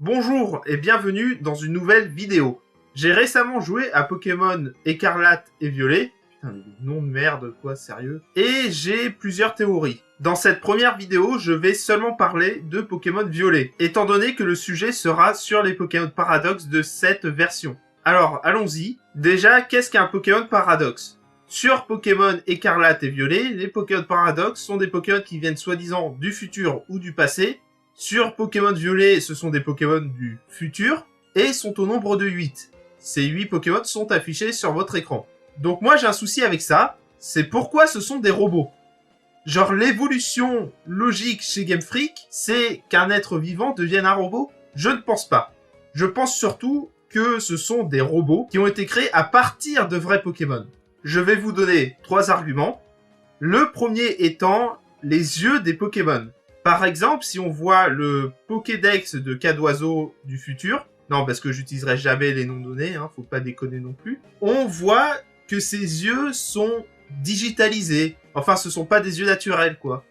Bonjour et bienvenue dans une nouvelle vidéo. J'ai récemment joué à Pokémon Écarlate et Violet. Putain, mais nom de merde, quoi, sérieux. Et j'ai plusieurs théories. Dans cette première vidéo, je vais seulement parler de Pokémon Violet, étant donné que le sujet sera sur les Pokémon Paradoxe de cette version. Alors, allons-y. Déjà, qu'est-ce qu'un Pokémon Paradoxe ? Sur Pokémon Écarlate et Violet, les Pokémon Paradoxe sont des Pokémon qui viennent soi-disant du futur ou du passé. Sur Pokémon Violet, ce sont des Pokémon du futur et sont au nombre de 8. Ces 8 Pokémon sont affichés sur votre écran. Donc moi j'ai un souci avec ça, c'est pourquoi ce sont des robots. Genre l'évolution logique chez Game Freak, c'est qu'un être vivant devienne un robot ? Je ne pense pas. Je pense surtout que ce sont des robots qui ont été créés à partir de vrais Pokémon. Je vais vous donner 3 arguments. Le premier étant les yeux des Pokémon. Par exemple, si on voit le Pokédex de Cadoiseau du futur, non parce que j'utiliserai jamais les noms donnés, faut pas déconner non plus, on voit que ses yeux sont digitalisés. Enfin, ce sont pas des yeux naturels, quoi.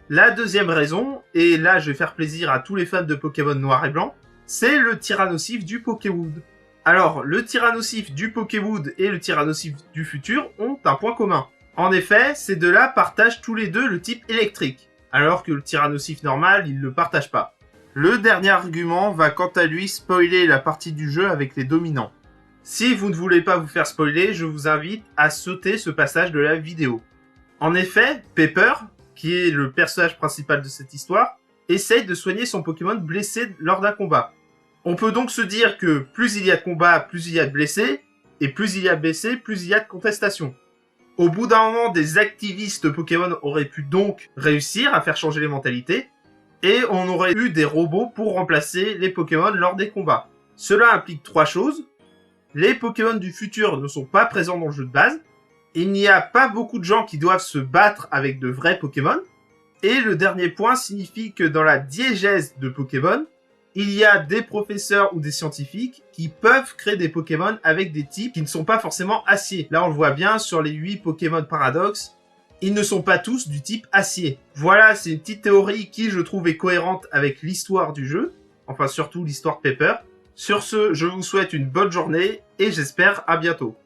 La deuxième raison, et là je vais faire plaisir à tous les fans de Pokémon noir et blanc, c'est le Tyrannosif du Pokéwood. Alors, le Tyrannosif du Pokéwood et le Tyrannosif du futur ont un point commun. En effet, ces deux-là partagent tous les deux le type électrique, alors que le Tyrannosif normal, il le partage pas. Le dernier argument va quant à lui spoiler la partie du jeu avec les dominants. Si vous ne voulez pas vous faire spoiler, je vous invite à sauter ce passage de la vidéo. En effet, Pepper, qui est le personnage principal de cette histoire, essaye de soigner son Pokémon blessé lors d'un combat. On peut donc se dire que plus il y a de combats, plus il y a de blessés, et plus il y a de blessés, plus il y a de contestations. Au bout d'un moment, des activistes Pokémon auraient pu donc réussir à faire changer les mentalités, et on aurait eu des robots pour remplacer les Pokémon lors des combats. Cela implique 3 choses. Les Pokémon du futur ne sont pas présents dans le jeu de base, il n'y a pas beaucoup de gens qui doivent se battre avec de vrais Pokémon, et le dernier point signifie que dans la diégèse de Pokémon, il y a des professeurs ou des scientifiques qui peuvent créer des Pokémon avec des types qui ne sont pas forcément acier. Là, on le voit bien sur les 8 Pokémon Paradoxe, ils ne sont pas tous du type acier. Voilà, c'est une petite théorie qui, je trouve, est cohérente avec l'histoire du jeu, enfin surtout l'histoire Pepper. Sur ce, je vous souhaite une bonne journée et j'espère à bientôt.